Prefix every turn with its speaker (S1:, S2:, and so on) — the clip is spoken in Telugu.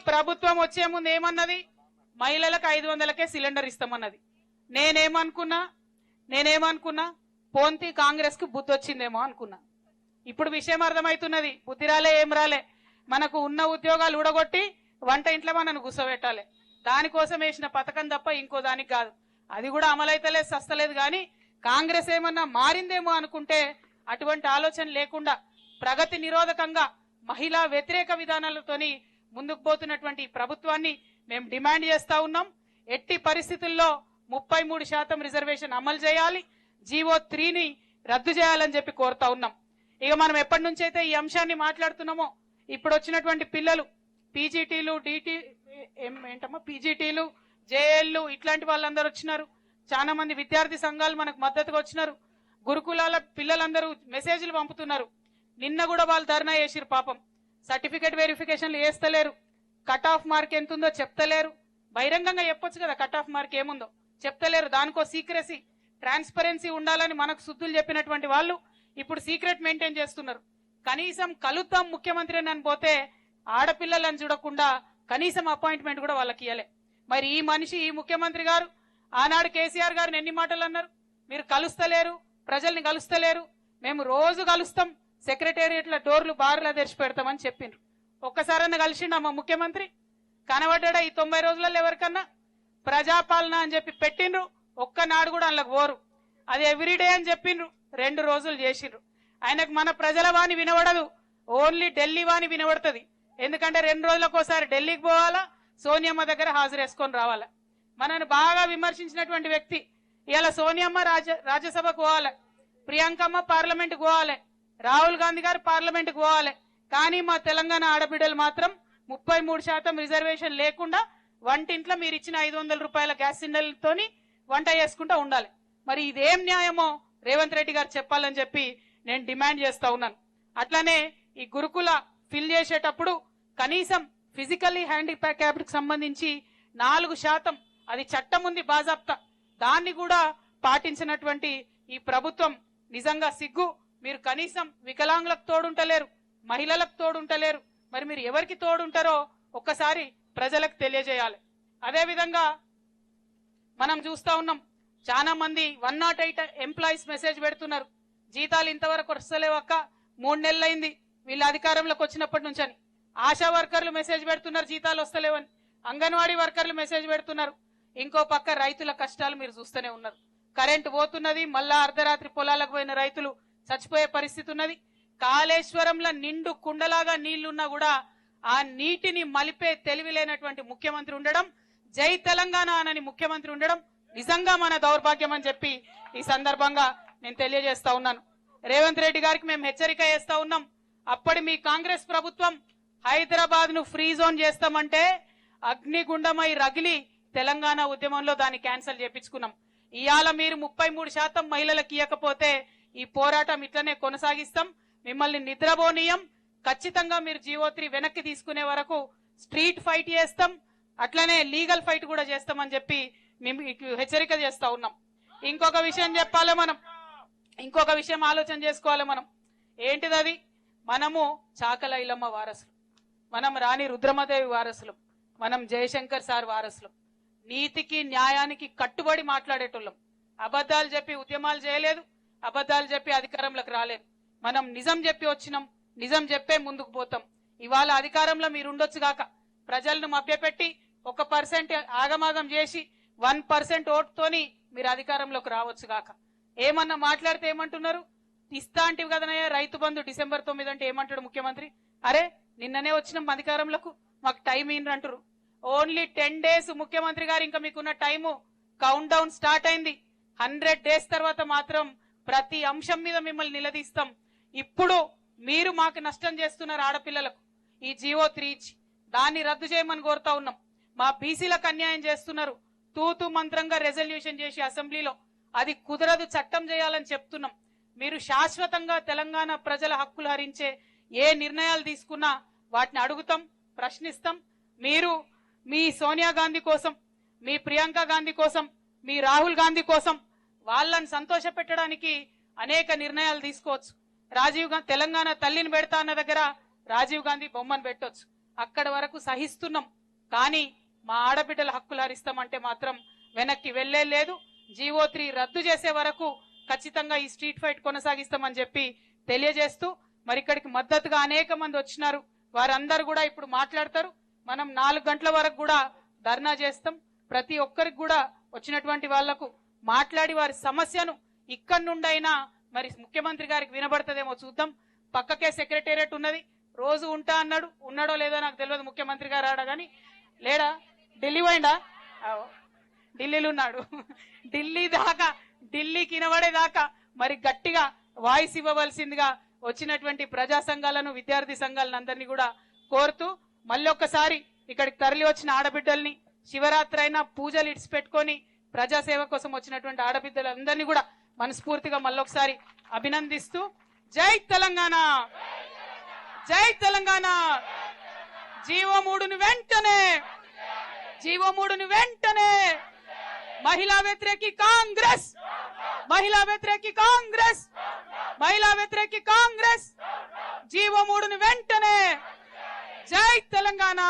S1: ప్రభుత్వం వచ్చే ముందు ఏమన్నది? మహిళలకు 500కే సిలిండర్ ఇస్తామన్నది. నేనేమనుకున్నా పోంతి కాంగ్రెస్ కు బుద్ధి వచ్చిందేమో అనుకున్నా. ఇప్పుడు విషయం అర్థమవుతున్నది. బుద్ధి రాలే, ఏం రాలే. మనకు ఉన్న ఉద్యోగాలు ఊడగొట్టి వంట ఇంట్లో మనను గుసబెట్టాలి. దానికోసం వేసిన పథకం తప్ప ఇంకో దానికి కాదు. అది కూడా అమలైతలేదు, సస్తలేదు. కానీ కాంగ్రెస్ ఏమన్నా మారిందేమో అనుకుంటే అటువంటి ఆలోచన లేకుండా ప్రగతి నిరోధకంగా మహిళా వ్యతిరేక విధానాలతోని ముందుకు పోతున్నటువంటి ప్రభుత్వాన్ని మేము డిమాండ్ చేస్తా ఉన్నాం. ఎట్టి పరిస్థితుల్లో 33% రిజర్వేషన్ అమలు చేయాలి, జీవో 3ని రద్దు చేయాలని చెప్పి కోరుతా ఉన్నాం. ఇక మనం ఎప్పటి నుంచి అయితే ఈ అంశాన్ని మాట్లాడుతున్నామో ఇప్పుడు వచ్చినటువంటి పిల్లలు పీజీటీలు, పీజీటీలు, జేఎల్లు ఇట్లాంటి వాళ్ళందరూ వచ్చినారు. చాలా మంది విద్యార్థి సంఘాలు మనకు మద్దతుగా వచ్చినారు. గురుకులాల పిల్లలందరూ మెసేజ్లు పంపుతున్నారు. నిన్న కూడా వాళ్ళు ధర్నా చేసిరు. పాపం సర్టిఫికేట్ వెరిఫికేషన్లు వేస్తలేరు, కట్ ఆఫ్ మార్క్ ఎంత ఉందో చెప్తలేరు. బహిరంగంగా చెప్పొచ్చు కదా కట్ ఆఫ్ మార్క్ ఏముందో, చెప్తలేరు. దానికో సీక్రెసీ, ట్రాన్స్పరెన్సీ ఉండాలని మనకు సుద్దులు చెప్పినటువంటి వాళ్ళు ఇప్పుడు సీక్రెట్ మెయింటైన్ చేస్తున్నారు. కనీసం కలుద్దాం ముఖ్యమంత్రి అని పోతే ఆడపిల్లలను చూడకుండా కనీసం అపాయింట్మెంట్ కూడా వాళ్ళకి ఇవ్వలే. మరి ఈ మనిషి, ఈ ముఖ్యమంత్రి గారు ఆనాడు కేసీఆర్ గారిని ఎన్ని మాటలు అన్నారు? మీరు కలుస్తలేరు, ప్రజల్ని కలుస్తలేరు, మేము రోజు కలుస్తాం, సెక్రటేరియట్ల డోర్లు బార్లా తెరిచి పెడతామని చెప్పిండ్రు. ఒక్కసారన్నా కలిసిండా మా ముఖ్యమంత్రి? కనబడ్డా ఈ 90 రోజులలో ఎవరికన్నా? ప్రజాపాలన అని చెప్పి పెట్టిండ్రు, ఒక్కనాడు కూడా అందులోకి పోరు. అది ఎవ్రీడే అని చెప్పిండ్రు, 2 రోజులు చేసిండ్రు. ఆయనకు మన ప్రజల వాణి వినబడదు, ఓన్లీ ఢిల్లీ వాణి వినబడుతుంది. ఎందుకంటే 2 రోజులకు ఒకసారి ఢిల్లీకి పోవాలా, సోనియమ్మ దగ్గర హాజరేసుకొని రావాలా. మనను బాగా విమర్శించినటువంటి వ్యక్తి ఇలా సోనియమ్మ రాజ్యసభకు పోవాలి, ప్రియాంకమ్మ పార్లమెంట్కి పోవాలి, రాహుల్ గాంధీ గారు పార్లమెంట్కి పోవాలి. కానీ మా తెలంగాణ ఆడబిడ్డలు మాత్రం 33% రిజర్వేషన్ లేకుండా వంటింట్లో మీరు ఇచ్చిన 500 రూపాయల గ్యాస్ సిలిండర్లతోని వంట చేసుకుంటూ ఉండాలి. మరి ఇదేం న్యాయమో రేవంత్ రెడ్డి గారు చెప్పాలని చెప్పి నేను డిమాండ్ చేస్తా ఉన్నాను. అట్లానే ఈ గురుకుల ఫిల్ చేసేటప్పుడు కనీసం ఫిజికల్లీ హ్యాండిక్యాప్డ్ కి సంబంధించి 4%, అది చట్టం ఉంది బాజాప్తా, దాన్ని కూడా పాటించినటువంటి ఈ ప్రభుత్వం నిజంగా సిగ్గు. మీరు కనీసం వికలాంగులకు తోడుంటలేరు, మహిళలకు తోడుంటలేరు. మరి మీరు ఎవరికి తోడుంటారో ఒక్కసారి ప్రజలకు తెలియజేయాలి. అదేవిధంగా మనం చూస్తా ఉన్నాం, చాలా మంది 108 ఎంప్లాయీస్ మెసేజ్ పెడుతున్నారు, జీతాలు ఇంతవరకు వస్తలేవక్క, 3 నెలలైంది వీళ్ళ అధికారంలోకి వచ్చినప్పటి నుంచి అని. ఆశా వర్కర్లు మెసేజ్ పెడుతున్నారు జీతాలు వస్తలేవని, అంగన్వాడీ వర్కర్లు మెసేజ్ పెడుతున్నారు. ఇంకో పక్క రైతుల కష్టాలు మీరు చూస్తూనే ఉన్నారు. కరెంటు పోతున్నది, మళ్ళా అర్ధరాత్రి పొలాలకు పోయిన రైతులు చచ్చిపోయే పరిస్థితి ఉన్నది. కాళేశ్వరంలో నిండు కుండలాగా నీళ్లున్నా కూడా ఆ నీటిని మలిపే తెలివి లేనటువంటి ముఖ్యమంత్రి ఉండడం, జై తెలంగాణ అని ముఖ్యమంత్రి ఉండడం నిజంగా మన దౌర్భాగ్యం అని చెప్పి ఈ సందర్భంగా నేను తెలియజేస్తా ఉన్నాను. రేవంత్ రెడ్డి గారికి మేము హెచ్చరిక చేస్తా ఉన్నాం. అప్పటి మీ కాంగ్రెస్ ప్రభుత్వం హైదరాబాద్ ను ఫ్రీ జోన్ చేస్తామంటే అగ్నిగుండమై రగిలి తెలంగాణ ఉద్యమంలో దాన్ని క్యాన్సిల్ చేపించుకున్నాం. ఇవాళ మీరు 33% మహిళలకు ఇవ్వకపోతే ఈ పోరాటం ఇట్లనే కొనసాగిస్తాం, మిమ్మల్ని నిద్రపోనీయం. ఖచ్చితంగా మీరు జీవో 3 వెనక్కి తీసుకునే వరకు స్ట్రీట్ ఫైట్ చేస్తాం, అట్లనే లీగల్ ఫైట్ కూడా చేస్తామని చెప్పి మేము హెచ్చరిక చేస్తా ఉన్నాం. ఇంకొక విషయం చెప్పాలి మనం, ఇంకొక విషయం ఆలోచన చేసుకోవాలి మనం. ఏంటిది అది? మనము చాకల ఐలమ్మ వారసులు, మనం రాణి రుద్రమదేవి వారసులం, మనం జయశంకర్ సార్ వారసులం. నీతికి న్యాయానికి కట్టుబడి మాట్లాడేటోళ్ళం. అబద్ధాలు చెప్పి ఉద్యమాలు చేయలేదు, అబద్ధాలు చెప్పి అధికారంలోకి రాలేదు. మనం నిజం చెప్పి వచ్చినాం, నిజం చెప్పే ముందుకు పోతాం. ఇవాళ అధికారంలో మీరు ఉండొచ్చు గాక, ప్రజలను మభ్యపెట్టి 1% ఆగమాగం చేసి 1% ఓటుతోని మీరు అధికారంలోకి రావచ్చు గాక. ఏమన్నా మాట్లాడితే ఏమంటున్నారు? ఇస్తా అంటివి కదనయ్యా రైతు బంధు December 9 అంటే ఏమంటాడు ముఖ్యమంత్రి? అరే నిన్ననే వచ్చినాం అధికారంలోకి, మాకు టైం ఏంటంటారు. ఓన్లీ 10 days ముఖ్యమంత్రి గారు, ఇంకా మీకున్న టైము కౌంట్ డౌన్ స్టార్ట్ అయింది. 100 days తర్వాత మాత్రం ప్రతి అంశం మీద మిమ్మల్ని నిలదీస్తాం. ఇప్పుడు మీరు మాకు నష్టం చేస్తున్నారు ఆడపిల్లలకు ఈ జీవో 3 ఇచ్చి, దాన్ని రద్దు చేయమని కోరుతా ఉన్నాం. మా బీసీలకు అన్యాయం చేస్తున్నారు, తూతు మంత్రంగా రెజల్యూషన్ చేసి అసెంబ్లీలో అది కుదరదు, చట్టం చేయాలని చెప్తున్నాం. మీరు శాశ్వతంగా తెలంగాణ ప్రజల హక్కులు హరించే ఏ నిర్ణయాలు తీసుకున్నా వాటిని అడుగుతాం, ప్రశ్నిస్తాం. మీరు మీ సోనియా గాంధీ కోసం, మీ ప్రియాంక గాంధీ కోసం, మీ రాహుల్ గాంధీ కోసం వాళ్ళని సంతోష పెట్టడానికి అనేక నిర్ణయాలు తీసుకోవచ్చు. తెలంగాణ తల్లిని పెడతా అన్న దగ్గర రాజీవ్ గాంధీ బొమ్మను పెట్టొచ్చు. అక్కడ వరకు సహిస్తున్నాం. కానీ మా ఆడబిడ్డల హక్కులు హరిస్తామంటే మాత్రం వెనక్కి వెళ్లే లేదు. జీవో 3 రద్దు చేసే వరకు ఖచ్చితంగా ఈ స్ట్రీట్ ఫైట్ కొనసాగిస్తామని చెప్పి తెలియజేస్తూ, మరి ఇక్కడికి మద్దతుగా అనేక మంది వచ్చినారు. వారందరూ కూడా ఇప్పుడు మాట్లాడతారు. మనం 4 గంటల వరకు కూడా ధర్నా చేస్తాం. ప్రతి ఒక్కరికి కూడా వచ్చినటువంటి వాళ్లకు మాట్లాడి వారి సమస్యను ఇక్కడి నుండైనా మరి ముఖ్యమంత్రి గారికి వినబడుతుందేమో చూద్దాం. పక్కకే సెక్రటేరియట్ ఉన్నది, రోజు ఉంటా అన్నాడు. ఉన్నాడో లేదో నాకు తెలియదు. ముఖ్యమంత్రి గారు ఆడ గాని లేడా? ఢిల్లీ పోయిండా? ఢిల్లీలో ఉన్నాడు. ఢిల్లీకి వినబడేదాకా మరి గట్టిగా వాయిస్ ఇవ్వవలసిందిగా వచ్చినటువంటి ప్రజా సంఘాలను, విద్యార్థి సంఘాలను అందరినీ కూడా కోరుతూ, మళ్ళొక్కసారి ఇక్కడికి తరలి వచ్చిన ఆడబిడ్డల్ని, శివరాత్రి అయినా పూజలు ఇడిచిపెట్టుకొని ప్రజాసేవ కోసం వచ్చినటువంటి ఆడబిడ్డలందరినీ కూడా మనస్ఫూర్తిగా మళ్ళొకసారి అభినందిస్తూ, జై తెలంగాణ, జై తెలంగాణ. జీవో 3ను వెంటనే, జీవో 3ను వెంటనే. మహిళా వ్యతిరేకి కాంగ్రెస్, మహిళా వ్యతిరేకి కాంగ్రెస్, మహిళా వ్యతిరేకి కాంగ్రెస్. జీవో 3ను వెంటనే. జై తెలంగాణ.